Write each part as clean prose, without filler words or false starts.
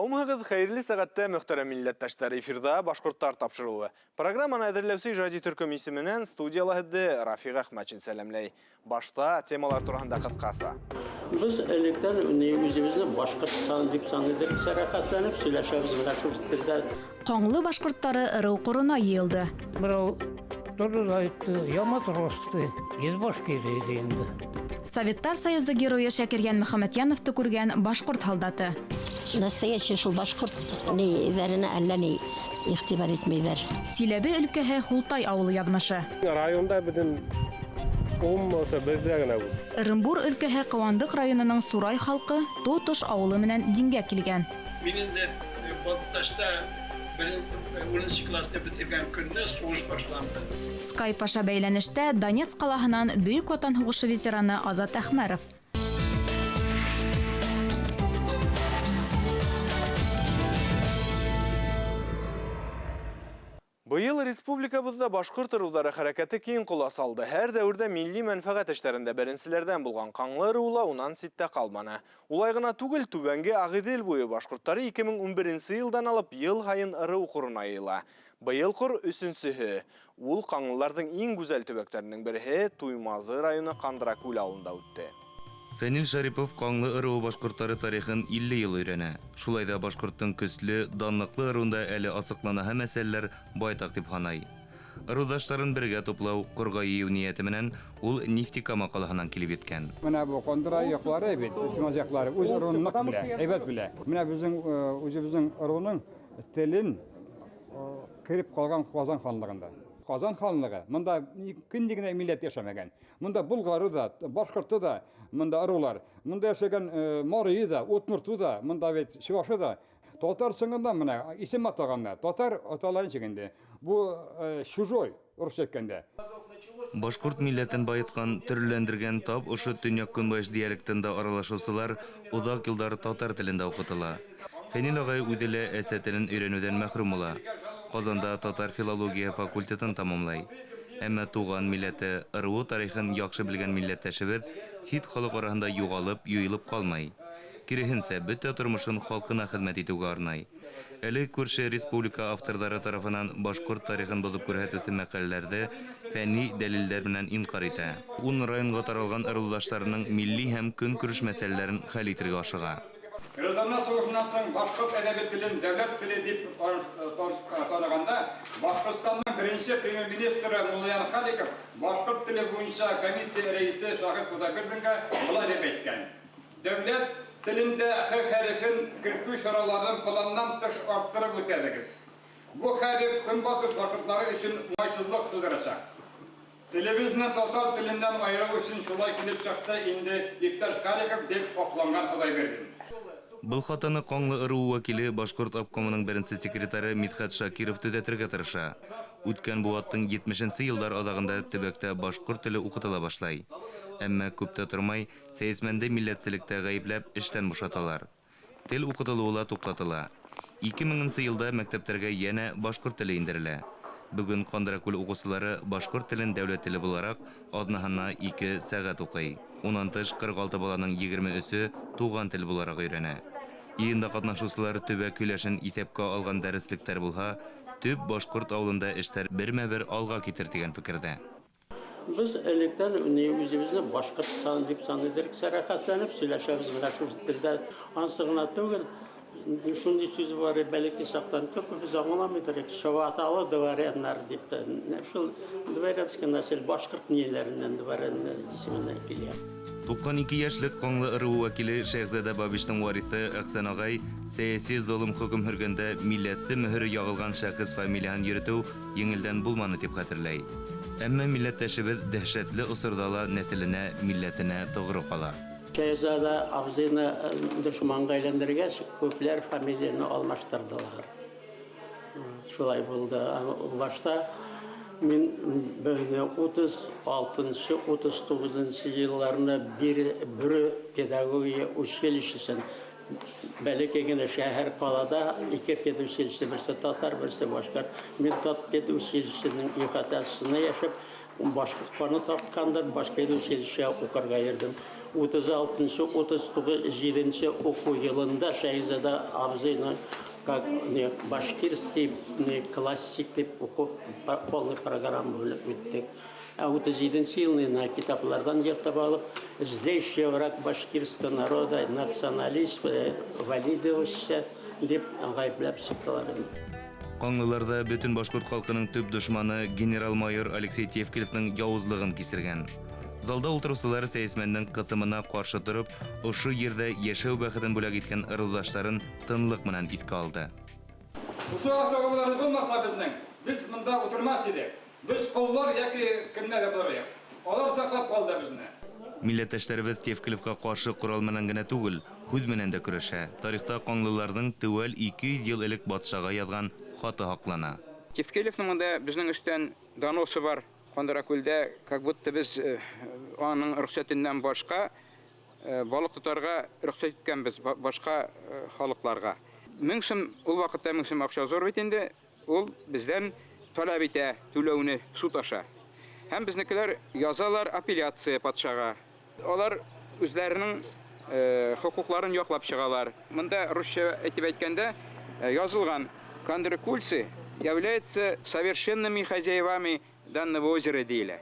Саумығыз хайырлы сағатта мұқтара милләттәштәр эфирда башқұрттар тапшырылы. Программаны әдірләусі Жади Түркім исеменен студиялahыды Рафиқ Ахмачин сәлемлей. Башта темалар турында қытқаса. Biz elekten özümüzle Башқұртстан деп саныдыр сәрәхәтләнеп сөйләшәбез менә шу телдә. Қаңлы башқұрттары ырыу қорына йыелды. Мырау туры айтты, ямат росты, езбаш керейді енді. Советтар Союзы героя Шәкерьян Мөхәммәтьяновты күргән башқұрт һалдаты. Настоящий шул башқұрт веріне әлләне ихтибар етмейдер. Силәбе өлкәһе Хултай авылы язмышы. Районда бөтен болмаса бездә генә бу. Ырымбур өлкәһе Кыуандык районының Сурай халкы Тотош авылы менән дингә килгән. Минем дә Балташта 10 класста бетергән көнне сугыш башланды. Skype аша бәйләнештә Донецк калаһынан Бөек Ватан һугышы ветераны Азат Әхмәров. Быйыл республикабызда башқұрт ырулары хәрәкәте киң кулас алды. Һәр дәүрдә милли мәнфәгать эшләрендә беренчеләрдән булган Каңлы ырулы унан ситтә калманы. Улай гына түгел, Түбәнге Агыйдел буе башқұрттары 2011 елдан алып ел һайын ыру курына йыла. Быйыл кур 3-сеһе. Ул Каңлыларның иң гүзәл төбәкләренең бере Туймазы районы Кандыракүл авылында үтте. Фәнил Шарипов Каңлы ырыу башкортлары тарихын 50 ел өйрәнә. Шулай да башкорттың көсле, данлыклы ырыунда әле асыклана һәм мәсьәләләр байтак дип һанай. Ырылдашларын бергә туплау, кырга йыю нияте менән ул Нефтекама калаһынан килеп еткән. Менә бу Кандыра яклары бит, Тимаз яклары үз ырыуын нык белә, әйбәт белә. Менә безнең үзебезнең ырыуның телен кирип калган Казан ханлыгында. Казан ханлыгы, монда көнди генә милләт яшәмәгән. Монда Булгары да, Башкорты да, монда ырулар. Монда яшәгән Марии да, Утмурты да, монда бит Чуваши да. Татар сыңында менә исем атаганнар. Татар аталарын чигенде. Бу чужой урысча әйткәндә. Башкорт милләтен байыткан, төрләндергән тап ошо төньяк-көнбайыш диалектында аралашучылар узак еллар татар телендә укытыла. Фәнил агай үҙе әсә телен өйрәнүдән мәхрүм була. Казанда татар филология факультетын тамамлай. Әмма туган милләте, ырыу тарихын яхшы белгән милләттәшебез сит халык арасында югалып, юйылып калмай. Киресенчә, бөтә тормышын халкына хезмәт итүгә арнай. Әле күрше республика авторлары тарафынан башкорт тарихын булып күрһәтүсе мәкаләләрдә фәнни дәлилләр белән инкар итә. Ун районга таралган ырылдашларының милли һәм көнкүреш мәсьәләләрен хәл итәргә ашыга. Гражданлар сугышыннан соң башкорт әдәби телен дәүләт теле дип танаганда, Башкортстанның беренче премьер-министры Муллаян Халиков башкорт теле буенча комиссия рәисе Шахид Кудайбергә булай дип әйткән. Дәүләт телендә х хәрефен кертү чараларын планнан тыш арттырып үтәлегез. Бу хәреф көнбатыш башкортлары өчен уңайсызлык тудырачак. Телебезне татар теленнән аеру өчен шулай килеп чыкты инде иптәш Халиков дип акланган Кудайберген. Был хатаны Каңлы ырыу вәкиле Башкорт обкомының беренче секретары Мидхәт Шакиров төзәтергә тырыша. Үткән бу аттың 70-нче еллар адагында төбәктә башкорт теле укытыла башлай. Әмма күптә тормай, сәясмәндә милләтчелектә гаепләп эштән бушаталар. Тел укытылуы туктатыла. 2000 елда мәктәпләргә янә башкорт теле индерелә. Бүген Кандыракүл укучылары башкорт телен дәүләт теле буларак аднаһына 2 сәгать укый. Унан тыш 46 баланың 23-е туган тел буларак өйрәнә. Июнда катнашучылар төбәк көйләшен исәпкә алган дәреслектәр булса, төп башкорт авылында эшләр бермә-бер алга китер дигән фикердә. Biz электән үзебезне Башқұртстан деп саныдыр сәрәхәтләнеп сөйләшәбез менә шу телдә. Ансы гына түгел, шундый сүз бар, бәлки сактан күп без аңламыйдыр. Шаваталы дворяннар дип, шул дворянский нәсел башкорт нияләреннән дворяннар исеменнән килә. 92 яшьлек Каңлы ырыу вәкиле Шәйхзадә Бабиштың варисы Әхсән агай сәяси золым хөкем һөргәндә милләтсе мөһер ягылган шәхес фамилияһын йөртү еңелдән булманы дип хәтерләй. Әмма милләттәшебез дәһшәтле усырдала нәселенә, милләтенә тугры кала. Шәйхзадә абзыйны дошманга әйләндергәч, күпләр фамилияны алмаштырдылар. Шулай булды. Башта Мен 36-39 елларында bir педагогия училищесен бәләкәгенә шәһәр калада 2 педучилище, берсе татар, берсе башкорт. Мен тат педучилищенең ихатасында яшәп, башкортларны тапканда баш педучилище укырга йөрдем. 36-37 оқу елында Шайзада абзыйны как башкирский классик деп оқып полный программа бөліп өттік. 37 елына китаплардан ертіп алып, злейший враг башкирского народа, националист, валидовичся деп ғайыплап шықтыларын. Қаңлыларда бүтін башқұрт халқының төп дұшманы генерал-майор Алексей Тевкелевнің яуызлығын кесірген. Залда ултырусылары сәйесменнің қытымына қаршы тұрып, ұшы ерді ешеу бәқідін бөләк еткен ырылдаштарын тынлық мұнан иткі алды. Ұшы автоғылары болмаса біз мұнда отырмас едік. Біз қоллар яки кімне де бұлар. Олар сақлап қалды бізні. Милләттәшләребез Тевкелевка қаршы құрал менән генә түгел, һүз менән дә көрәшә. Тарихта қаңлыларның тәүәл 200 ел элек батшага язган хаты хаклана. Тевкелевнең монда безнең өстән доносы бар. Кондыракүлдә, как будто без аның рөхсәтеннән башка балык тотарга рөхсәт иткәнбез башка халыкларга. 1000 сум ул вакытта 1000 сум акча зур бит инде. Ул бездән таләп итә түләүне суд аша. Һәм безнекеләр язалар апелляция патшага. Алар үзләренең хукукларын яклап чыгалар. Монда русча әйтеп әйткәндә язылган: Кондыракүльцы являются совершенными хозяевами данного озера дейли.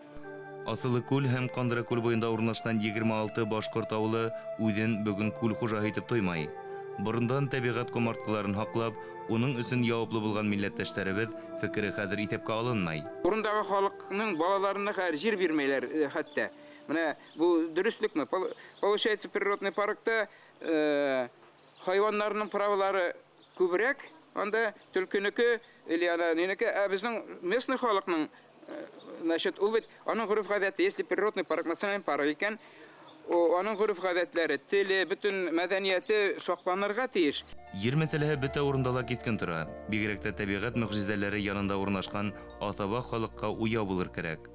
Асылы күл һәм Кандыра күл буенда урнашкан 26 башкорт авылы үден бүген күл хуҗа итеп тоймай. Борындан табигать комарткаларын хаклап, уның өсөн яуаплы булган милләттәшләребез фикере хәзер итепкә алынмай. Урындагы халыкның балаларына хәзер җир бирмәйләр хәтта. Менә бу дөреслекме? Получается, природный паркта хайваннарның праволары күбрәк, анда төлкенеке или ананеке, ә безнең местный халыкның значит, ул бит аның гөреф-гадәте, если природный парк, национальный парк икән, аның гөреф-гадәтләре, теле, бөтен мәдәнияте сакланырга тиеш. Җир мәсьәләһе бөтә урында киткән тора. Бигрәк тә табигать мөгъҗизәләре янында урнашкан атаба халыкка уя булыр кирәк.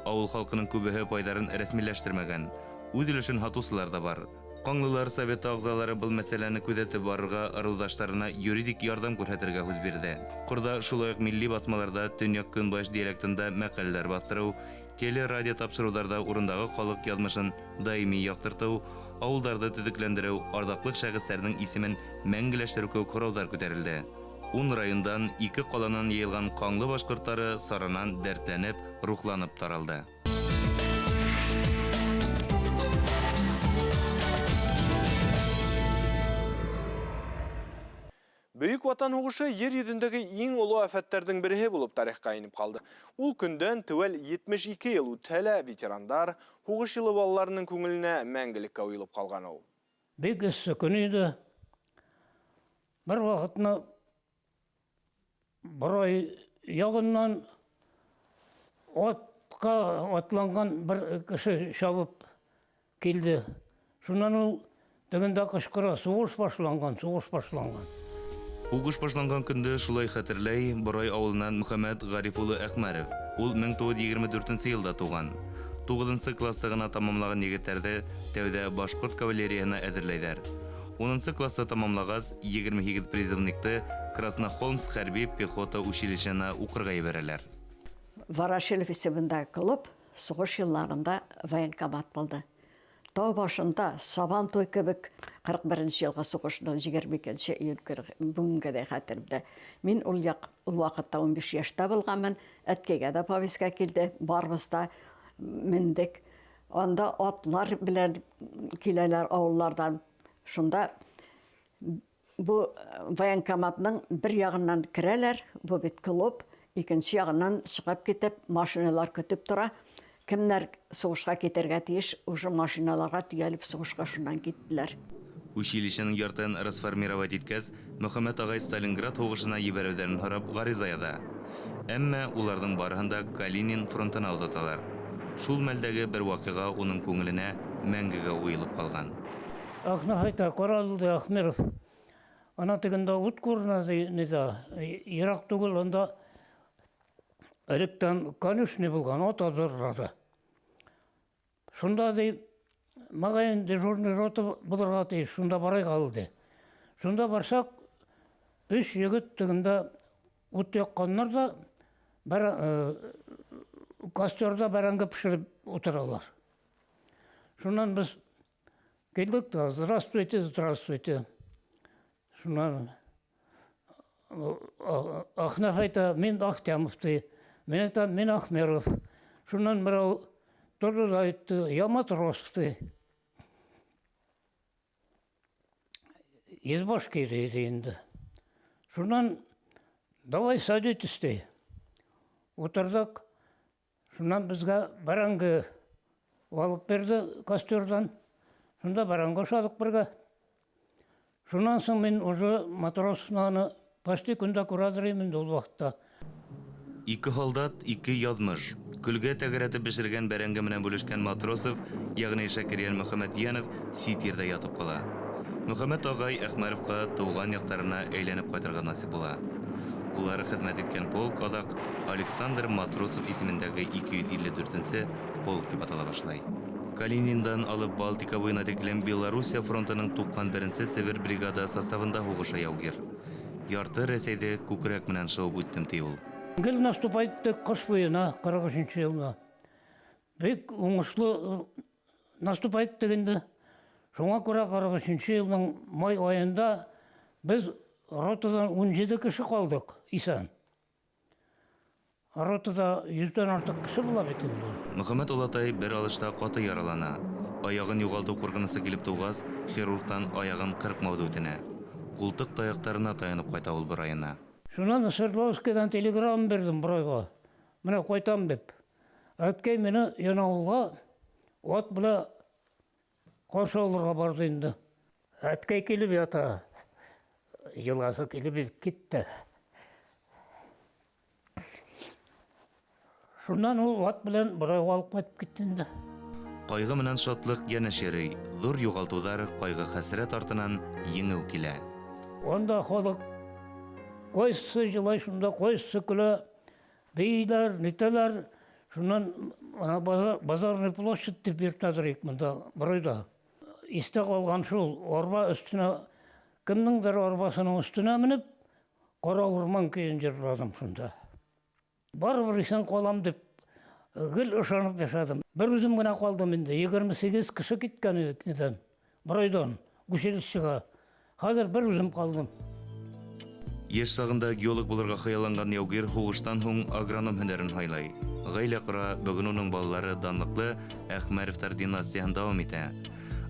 Авыл халкының күбеһе пайдарын рәсмиләштермәгән. Үз өлешен хатусылар да бар. Қаңлылар совет агзалары был мәсьәләне күзәтеп барырга ырылдаштарына юридик ярдәм күрсәтергә һүз бирде. Корда шулай ук милли басмаларда төньяк көнбаш диалектында мәкаләләр бастыру, теле-радио тапшыруларда урындагы халык язмышын даими яктырту, авылдарда төзекләндерү, ардаклы шәхесләрнең исемен мәңгеләштерү кебек коралдар күтәрелде. 10 райондан 2 каланан йыелган Қаңлы башкортлары сарыннан дәртләнеп, рухланып таралды. Бөек Ватан һугышы ер йөзендәге иң олы афәтләрдән бере булып тарихка инеп калды. Ул көндән тәвәл 72 ел үтәлә ветерандар һугыш елы балаларының күңеленә мәңгелеккә уелып калган ул. Бик эссе көн иде. Бер вакытны борай ягыннан атка атланган бер кеше шабып килде. Шуннан ул дигәндә кычкыра: сугыш башланган. Угыш башланган көндә шулай хәтерләй Борай авылыннан Мөхәммәд Гариф улы Әхмәров. Ул 1924 елда туган. 9 класста гына тамамлаган егетләрдә тәүдә башкорт кавалериясына әзерләйләр. 10 класста тамамлагач 28 призывникты Краснохолмск хәрби пехота училищесына укырга җибәрәләр. Ворошилов исемендә клуб сугыш елларында военкомат булды. Тау башында Сабан той кебек 41 елга сугышның 22 июль бүгенгә дә хәтеремдә. Мин ул вакытта 15 яшьтә булганмын. Әткәгә дә повестка килде. Барыбыз да мендек. Анда атлар белән киләләр авыллардан. Шунда бу военкоматның бер ягыннан керәләр, бу бит клуб, икенче ягыннан чыгып китеп, машиналар көтеп тора. Кемнәр сугышка китәргә тиеш, уже машиналарга төялеп сугышка шуннан киттеләр. Училищеның яртын расформировать иткәс, Мөхәммәд агай Сталинград һугышына җибәрүдән һорап гариза яза. Әмма уларның барыһында Калинин фронтына узаталар. Шул мәлдәге бер вакыйга уның күңеленә мәңгегә уелып калган. Ахнахайта Коралды Ахмеров. Ана тегендә ут күрнәде, ерак түгел анда электән конюшня булган, ат азыррады. Шунда ди магайын дежурный рота булырга тиеш, шунда барай калды. Шунда барсак, 3 егет тегендә ут якканнар да костерда бәрәңге пешереп утыралар. Шуннан без Келдік та, здравствуйте, здравствуйте. Шунан Ахнаф айта, мен Ахтямовты, мен айтам, мен Ахмеров. Шунан мырау тұрды да айтты, я матросты. Из Башкирии енді. Шунан давай садитесте. Отырдық. Шунан бізге баранғы алып берді костердан. Шунда баранға шадық бірге. Шунан соң мен уже матросынаны почти күнді күрадырымын ол вақытта. Ике солдат, ике язмыш. Күлгә тәгәрәтеп бешергән бәрәңге менән бүлешкән Матросов, ягъни Шакириян Мөхәммәдиянов ситирдә ятып кала. Мөхәммәд агай Әхмәровка туган яктарына әйләнеп кайтырга насип була. Улар хезмәт иткән полк адак Александр Матросов исемендәге 254-нче полк дип атала башлай. Калининдан алып Балтика буена тиклем Белоруссия фронтының 91-нче Север бригада составында хугыша яугер. Ярты Рәсәйдә күкрәк менән шауып үттем ди ул. Гел наступайды қыш бойына, 43-ші жылына. Бек оңышлы наступайды дегенде, шоңа көре 43-ші жылның май айында біз ротадан 17 кіші қалдық, исан. Ротада 100-ден артық кіші була бекен бұл. Мөхәммәд Улатай бер алышта каты яралана. Аягын югалту куркынысы килеп тугас, хирургтан аягын кырыкмауды үтенә. Култык таяктарына таянып кайта ул бер айына. Шунан Свердловскийдан телеграмма бердім бурайга. Менә кайтам деп. Әткәй мені Янауылга от белән каршы алырга барды инде. Әткәй килеп ята. Еласы килеп китте. Шуннан ул от белән бурайга алып кайтып китте инде. Кайгы менән шатлык янәшери. Зур югалтулар кайгы хәсрәт артынан еңү килә. Онда халык койсы жылай шунда койсы күлә, бейләр, нитәләр, шуннан базарный площадь дип йөртәдерик монда, бурайда. Истә калган шул, арба өстенә, кемнеңдер арбасының өстенә менеп, кара урман көен җырладым шунда. Барыбер исән калам дип, гел ышанып яшадым. Бер үзем генә калдым инде, 28 кеше киткән идек, бурайдан, училищега. Хәзер бер үзем калдым. Яшь сагында геолог булырга хыялланган яугир хугыштан һуң агроном һөнәрен һайлай. Гаилә кора, бүген уның балалары данлыклы Әхмәровтар династияһын дәвам итә.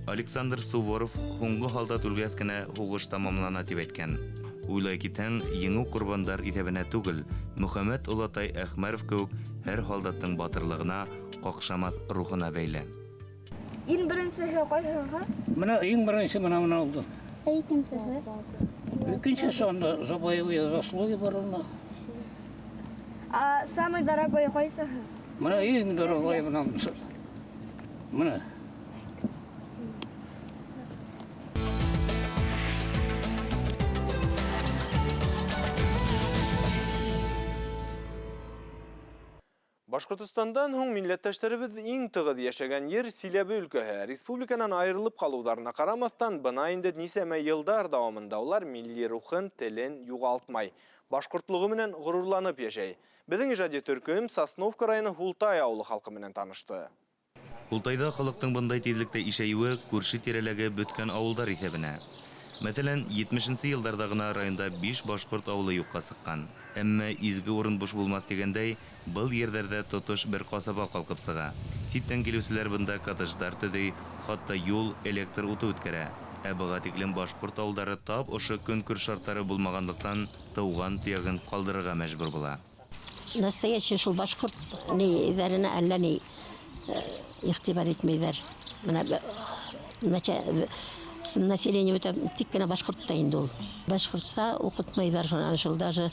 Александр Суворов һуңгы халда үлгәс кенә хугыш тамамлана дип әйткән. Уйлай китәң, еңү курбандар исәбенә түгел, Мөхәммәд Улатай Әхмәров кеүк һәр халдаттың батырлыгына, какшамас рухына бәйле. Иң беренчеһе кайһыга? Менә иң беренче менә алды. Икенчеһе. Икенчесе анда за боевые заслуги бар ул. А самый дорогой кайсы? Менә иң дорогой менә. Башкортостандан һуң милләттәшләребез иң тыгыз яшәгән ер Силәбе өлкәһе. Республиканан айырылып калуларына карамастан, бына инде нисәмә елдар дәвамында улар милли рухын, телен югалтмай, башкортлыгы менән горурланып яшәй. Безнең иҗади төркем Сосновка районы Хултай авылы халкы менән танышты. Хултайда халыктың бындай тизлектә ишәюе күрше тирәләге бөткән авылдар исәбенә. Мәсәлән, 70-нче елларда гына районда 5 башкорт авылы юкка сыккан. Әмма изге урын буш булмас дигәндәй, был ерләрдә тотыш бер касаба калкып сыга. Ситтән килүчеләр бында коттеджлар төзи, хатта юл, электр уты үткәрә. Ә быга тиклем башкорт авылдары тап ошо көнкүр шартлары булмаганлыктан тауган төягын калдырырга мәҗбүр була. Настоящий шул башкорт ниләренә әллә ни игътибар итмәйләр. Менә население тик кенә башкортта инде ул. Башкортса укытмыйлар шул даже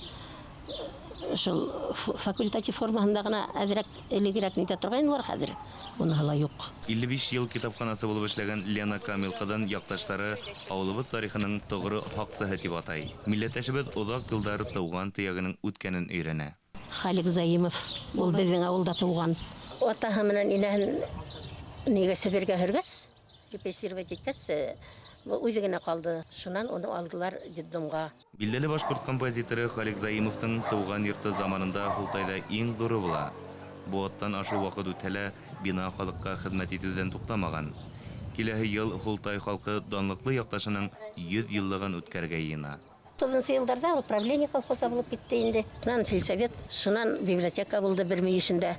шул факультатив формасында гына әзрәк элегрәк нитә торганнар хәзер. Уныһы юк. 55 ел китапханасы булып эшләгән Лена Камилкадан якташлары авылыбыз тарихының тогры хаксыһы дип атай. Милләттәшебез узак еллар тауган төягының үткәнен өйрәнә. Халик Заимов ул безнең авылда туган. Атаһы менән инәһен нигә Себергә һөргәс, репрессировать иткәс, үзе генә калды. Шуннан уны алдылар детдомга. Билдәле башкорт композиторы Халик Заимовтың туган йорты заманында Хултайда иң зуры була. Бу аттан ашу вакыт үтәлә, бина халыкка хезмәт итүдән туктамаган. Киләһе ел Хултай халкы данлыклы якташының 100 еллыгын үткәргә йыена. 30 елдарда управление колхоза булып китте инде. Шунан сельсовет, шунан библиотека булды 2003-дә.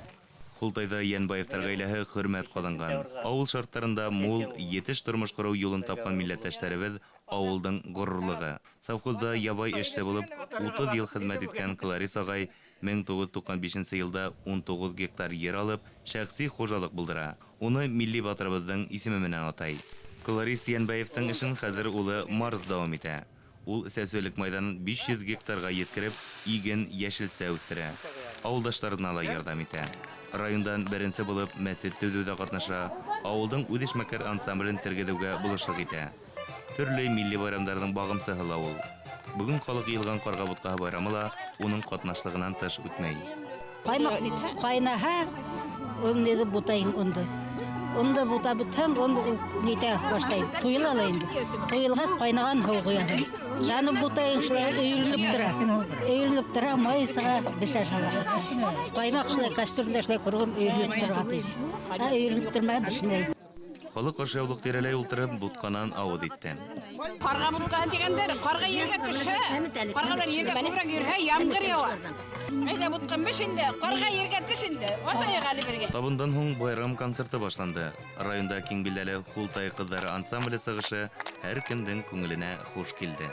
Хултайда Янбаевтар гаиләһе хөрмәт кылынган. Авыл шартларында мул, етеш тормыш кору юлын тапкан милләттәшләребез авылдың горурлыгы. Совхозда ябай эшче булып 30 ел хезмәт иткән Кларис агай 1995 елда 19 гектар yer алып, шәхси хуҗалык булдыра. Уны милли батырыбызның исеме менән атай. Кларис Янбаевтың эшен хәзер улы Марс дәвам итә. Ул сәсөлек майданын 500 гектарга yetkirib, иген яшелсә үстерә. Авылдашларына ла ярдәм итә. Райондан беренче булып мәсет төзүдә катнаша, авылдың үдешмәкәр ансамблен тергедүгә булышлык итә. Төрле милли байрамнарның багымсыһы ла ул. Бүген халык йылган Каргабутка байрамы ла уның катнашлыгынан тыш үтмәй. Каймак кайнаһа, ул неде бутайын онды. Онда бута бүтән, онда нитә башлай. Туйыла инде. Туйылгас кайнаган һау куясыз. Жаным бутайын шулай өйрелеп тора, майсыга бешә шала. Каймак шулай кастрюльдә шулай кургын өйрелеп тора тиз. Өйрелеп тормай бишнәй. Халык ашъяулык тирәләй ултырып бутканан авыз итте. Каргабутка дигәндәр, карга ергә төшә. Каргалар ергә күбрәк йөрһә, ямгыр ява. Әйдә буткан беш инде, карга ергә төш инде. Ашай гали бергә. Табындан һуң байрам концерты башланды. Районда киң билдәле Хултай кызлары ансамбле сыгышы һәр кемнең күңеленә хуш килде.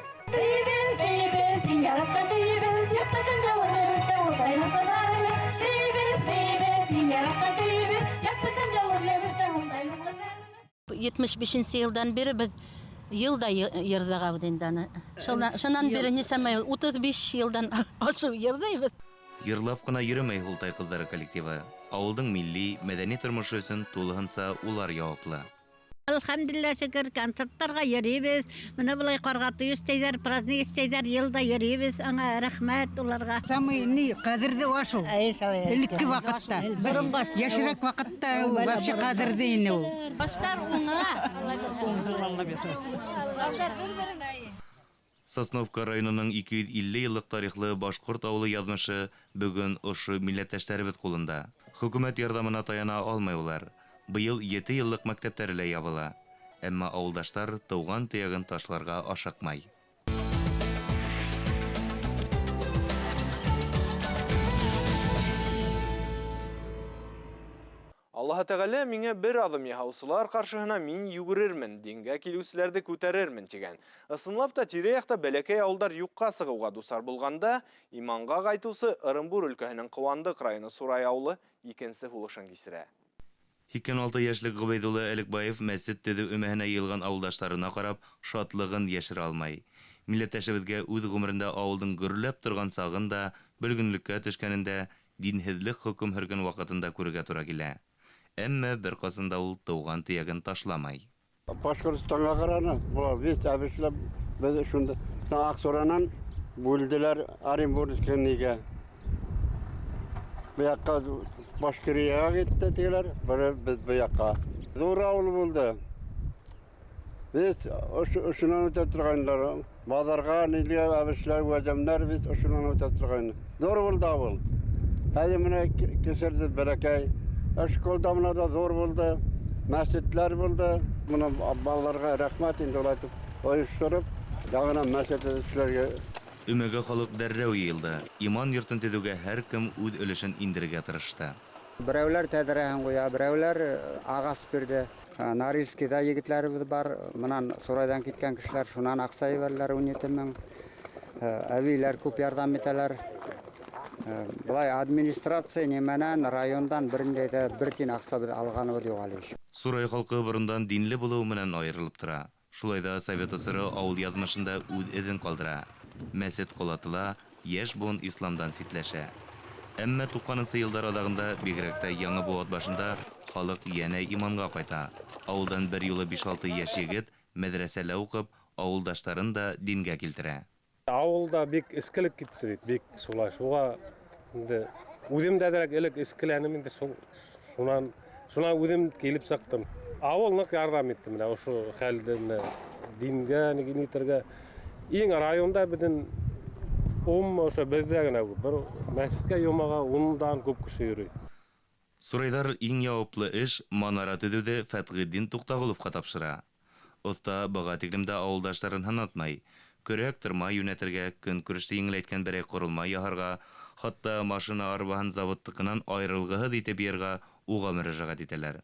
Yetmiş beşinci yıldan beri biz yılda yerde kavdindana. Şundan beri nesemay 35 yıldan aşıp yerdeybiz. Йырлап кына йөрмәй Хултай кызлары коллективы. Авылдың милли, мәдәни тормышы өчен тулыһынча улар яуаплы. Elhamdülillah şükür konsertlarga yürüyüz. Buna bulay qargatı isteyler, праздник isteyler, yılda yürüyüz. Ana rahmet onlarga. Самый не кадырды вашу. Илки вакытта. Яшырак вакытта ул вообще кадырды ине ул. Баштар уңа. Сосновка районының 250 еллык тарихлы Башкорт авылы язмышы бүген ошо милләттәшләребез кулында. Хөкүмәт ярдәменә таяна алмай улар. Быел 7 еллык мәктәптәре лә ябыла. Әмма авылдашлар тауган төягын ташларга ашыкмай. Аллаһ Тәгалә миңа бер адым яһаусылар каршыһына мин югырырмын, дингә килүселәрне күтәрермен дигән. Ысынлап та тирә-якта бәләкәй авылдар юкка сыгуга дусар булганда, иманга кайтусы Ырымбур өлкәһенең Куандык районы Сурай авылы икенче булышын кисерә. 26 яшьлек Гобайдулла Әлекбаев мәсет төзү өмәһенә йыелган авылдашларына карап шатлыгын яшерә алмай. Милләттәшебезгә үз гомерендә авылдың гөрләп торган сагын да бөлгөнлеккә төшкәнендә динһезлек хөкем һөргән вакытында күрергә туры килә. Әмма бер касында ул тауган төягын ташламай. Башкортстанга караны, булар весь абышлап без шунда Аксуранан бүлделәр Оренбургка нигә. Bu yakka Başkırı'ya gitti diyorlar, biz bu yakka. Zor avlu buldu. Biz şundan ötürgenler, bazarga nilge abişler, vacamlar biz şundan ötürgenler. Zor buldu avul. Hadi mine keserdi berekay. Eşkol damına da zor buldu. Mescitler buldu. Buna ballarga rahmet indolaytıp, oyuşturup, dağına mescitlerge. Өмәгә халык дәррәү йыелды. Иман йортын төзүгә һәр кем үз өлешен индерергә тырышты. Берәүләр тәдәрәһен куя, берәүләр агас бирде. Норильскида егетләребез бар. Монан Сурайдан киткән кешеләр шунан аксай берләр 17 мең. Әбиләр күп ярдәм итәләр. Булай администрация неменән райондан берендә дә бер тин акса алганыбыз юк әле. Сурай халкы борындан динле булуы менән аерылып тора. Шулай да Совет Осыры авыл язмышында үз эзен калдыра. Мәсет кулатыла, яшь буын исламдан ситләшә. Әмма 90-нчы еллар адагында бигрәк тә яңа буат башында халык янә иманга кайта. Авылдан бер юлы 5-6 яшь егет мәдрәсәлә укып, авылдашларын да дингә килтерә. Авылда бик искелек китте бит, бик шулай. Шуга инде үзем дәрәк элек искеләнем инде шунан үзем килеп сактым. Авыл нык ярдәм итте менә ошо хәлдә дингә нигә Иң районда биден ошо бердә генә бер мәскә юмага ундан күп кеше йөри. Сурайдар иң яуаплы эш манара төҙөүҙе Фәтхетдин Туҡтағоловҡа тапшыра. Оҫта быға тиклем дә ауылдаштарын һынатмай. Көрәк тырма йүнәтергә, көнкүреште еңеләйткән берәй ҡоролма яһарға, хатта машина арбаһын заводтыҡынан айырылғыһыҙ итеп йырға уға мөрәжәғәт итәләр.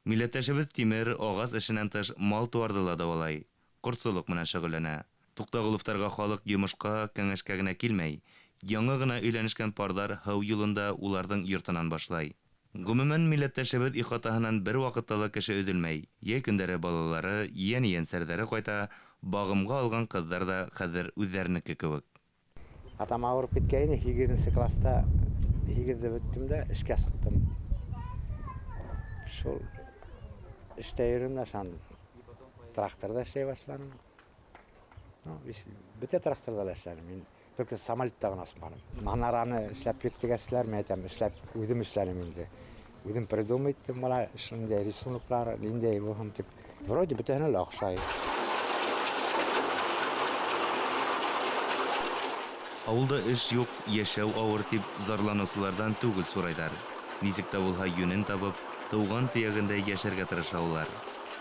Милләттәшебеҙ Тимер ағас эшенән тыш мал туарды ла дауалай, ҡортсолоҡ менән шөғөлләнә. Туҡтағоловтарға халыҡ йомошҡа, кәңәшкә генә килмәй, яңы ғына өйләнешкән парҙар һыу юлында уларҙың йортонан башлай. Ғөмүмән, милләттәшебеҙ ихатаһынан бер ваҡытта ла кеше өҙөлмәй. Йәй көндәре балалары, йән-йәнсәрҙәре ҡайта, бағымға алған ҡыҙҙар да хәҙер үҙҙәренеке кеүек. Атам ауырып киткәйне, 8-нче класста 8-ҙе бөттөм дә эшкә сыҡтым. Шул эштә йөрөм дә тракторда эшләй башланым. Бөтә тракторда ла эшләнем. Мин только самолетта ғына османым. Манараны эшләп киртегәселәр, мен әйтәм, үҙем эшләнем инде. Үҙем придумай иттем, мала шундай рисуноклар, ниндәй булһын тип. Вроде бөтәһенә лә оҡшай. Ауылда эш юҡ, йәшәү ауыр тип зарланыусылардан түгел Сурайдар. Нисек тә булһа йүнен табып, тыуған төйәгендә йәшәргә тырыша улар.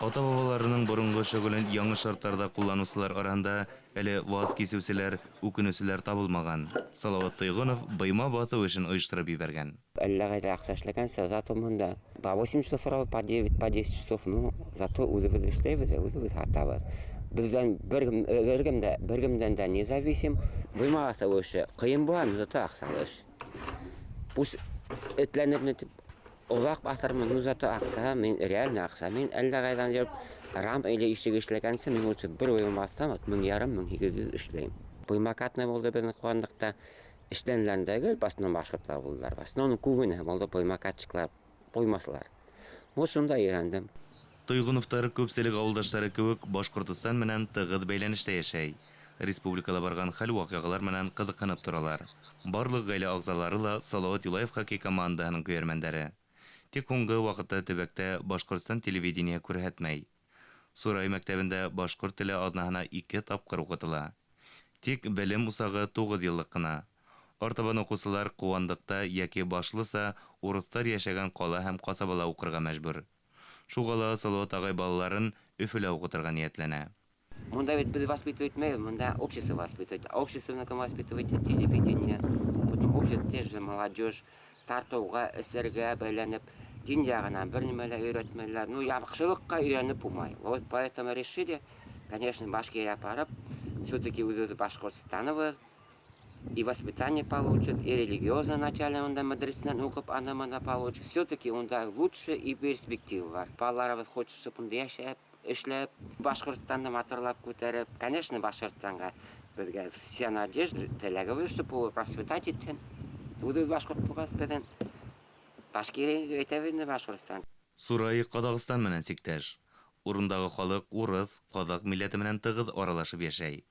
Ата-бабаларының боронғо шөғөлөн яңы шарттарда ҡулланыусылар араһында әле ваз кисеүселәр, үкенеүселәр табылмаған. Салауат Тойғонов быйма баҫыу эшен ойоштороп ебәргән. Әллә ҡайҙа аҡса эшләгәнсә, зато монда по 8 часов, по 9, по 10 часов, зато үҙебеҙ эшләйбеҙ, үҙебеҙ һатабыҙ. Беҙҙән бер кемдән дә независим. Быйма баҫыу эше ҡыйын була, зато аҡсалы эш. Пусть этләнеп тип оҙаҡ баҫырмын, зато аҡса, мин реально аҡса. Мин әллә ҡайҙан йөрөп, рам или ишек эшләгәнсе, мин лучше бер быйма баҫсам, 1000-1500 эшләйем. Быйма катны булды беҙҙең ҡыуанлыҡта. Эштәнләр дәгел, басынан башҡорттар булдылар. Басынан күбене булды быйма катчиклар, быймасылар. Вот шунда өйрәндем. Тойғоновтар күпселек ауылдаштары кеүек Башҡортостан менән тығыҙ бәйләнештә йәшәй. Республикала барған хәл ваҡиғалар менән ҡыҙыҡһынып торалар. Барлыҡ ғаилә ағзалары ла Салауат Юлаев хоккей командаһының көйәрмәндәре. Тик һуңғы ваҡытта төбәктә Башҡортостан телевидение күрһәтмәй. Сурай мәктәбендә башҡорт теле аҙнаһына 2 тапҡыр уҡытыла. Тик белем усағы 9 йыллыҡ ҡына. Артабан уҡыусылар Ҡыуандыҡта йәки башлыса урыҫтар йәшәгән ҡала һәм ҡасабала уҡырға мәжбүр. Шуға ла Салауат ағай балаларын Өфөлә уҡытырға ниәтләнә. Монда ведь біз воспитывать итмәйбеҙ, монда общество воспитывать. Обществоны кем воспитывать? Телевидение. Потом общество, те же молодежь, тартыуға, эсергә бәйләнеп, дин яғынан бер нимә лә өйрәтмәйләр. Яҡшылыҡҡа өйрәнеп булмай. Вот поэтому решили, конечно, Башкирия апарып, все-таки үҙебеҙ Башҡортостаныбыҙ, и воспитание получит, и религиозное начало онда мәдрәсәнән уҡып, ана-мана получит. Все-таки онда лучше и перспектива бар. Балаларыбыҙ хочет, чтобы онда йәшәп, эшләп, Башҡортостанды матурлап күтәреп. Конечно, Башҡортостанға беҙгә вся надежда, теләгебеҙ, чтобы процветать итһен. Үҙебеҙ башҡорт булғас, беҙҙең Башкирия әйтәбеҙ Башҡортостан. Сурай Ҡаҙағстан менән сиктәш. Урындағы халыҡ урыҫ, ҡаҙаҡ милләте менән тығыҙ аралашып йәшәй.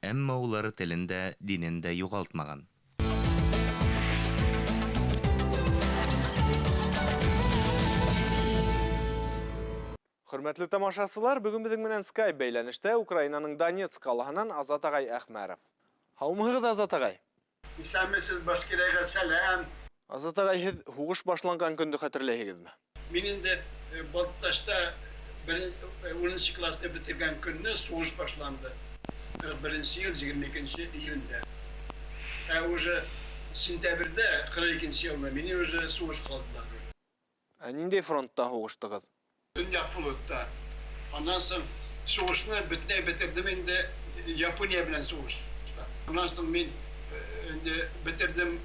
Әммә улар телен дә, динен дә юғалтмаған. Хөрмәтле тамашасылар, бүгін беҙҙең менән Skype бәйләнештә Украинаның Донецк ҡалаһынан Азат ағай Әхмәров. Һаумыһығыҙ, Азат ағай? Исәнмесез, Башкирияға сәләм. Азат ағай, һеҙ һуғыш башланған көндө хәтерләйһегеҙме? Мин инде Балташта 10 класты бетергән көнне сугыш башланды. 41 йыл 22 июньдә. Уже сентябрьдә 42 елда мине уже сугыш кылдылар. Ниндәй фронтта һуғыштығыҙ? Төньяк флотта. Андан соң сугышны бөтенләй бетердем инде Япония белән сугышта. Андан соң мин инде бетердем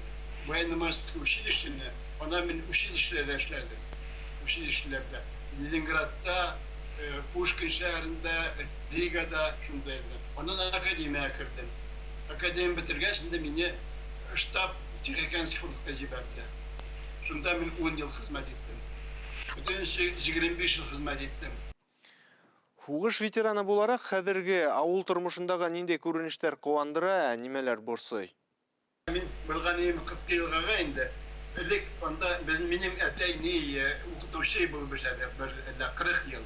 военно-морское училищене. Анан мин училищеләрдә эшләдем. Училищеләрдә. Ленинградта, Пушкин шәһәрендә, Ригада шундай иде. Анан академияға кірдім. Академия бітіргәс, инде мине штаб Тихоокеанский флотқа жибәрде. Шунда мин 10 йыл хезмәт иттем. Бүтәнче 25 йыл хезмәт иттем. Һуғыш ветераны булараҡ хәҙерге ауыл тормошондағы ниндәй күренештәр ҡыуандыра, нимәләр борсой? Мин белгәнем 40 йылға инде. Элек анда минем әтәй укытучы булып эшләде, 40 йыл.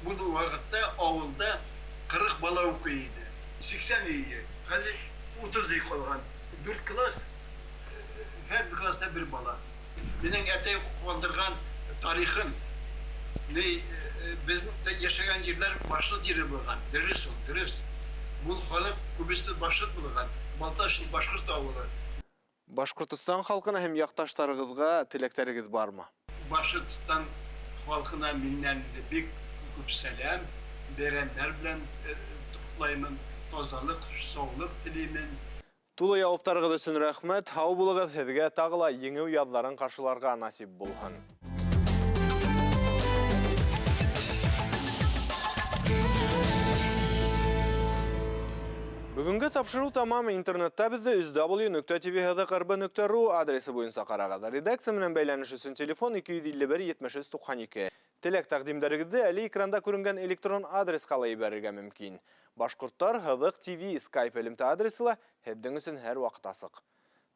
Бу вакытта авылда 40 бала укый иде. 80 иде. Хәзер 30 калган. 4 класс, һәр класста бер бала. Benim etey kaldırgan tarihın ne bizim yaşayan yerler başlık yeri bulgan. Dürüst ol, dürüst. Bu halk kubisi başlık bulgan. Baltaş Başkurt avulu. Башкортостан халкына һәм якташларыгызга тилектерегез бармы? Başkırtistan halkına minnen bir küp selam, berenler bilen tıklayımın, tozalık, soğuluk dileyim. Тулы яуаптарыгыз өчен рәхмәт. Һау булыгыз, һезгә тагыла еңеү яҙларын каршыларга насип булһын. Бүгінгі тапшыру тамамы интернетта бізді www.tvhzqrb.ru адресы бойынша қарағады. Редакция менен бәйләнеш үшін телефон 251-7392. Телек тақдимдәрігізді әлі экранда көрінген электрон адрес қалай бәріге мүмкін. Башқұрттар Хызық TV Skype әлімті адресіла хәбдің үшін әр вақыт асық.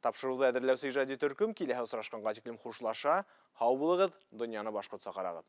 Тапшыруды әдірләусі жады түркім келі әусырашқанға жеклім құшылаша, хау бұлығыз, дүнияны башқұртса қарағыз.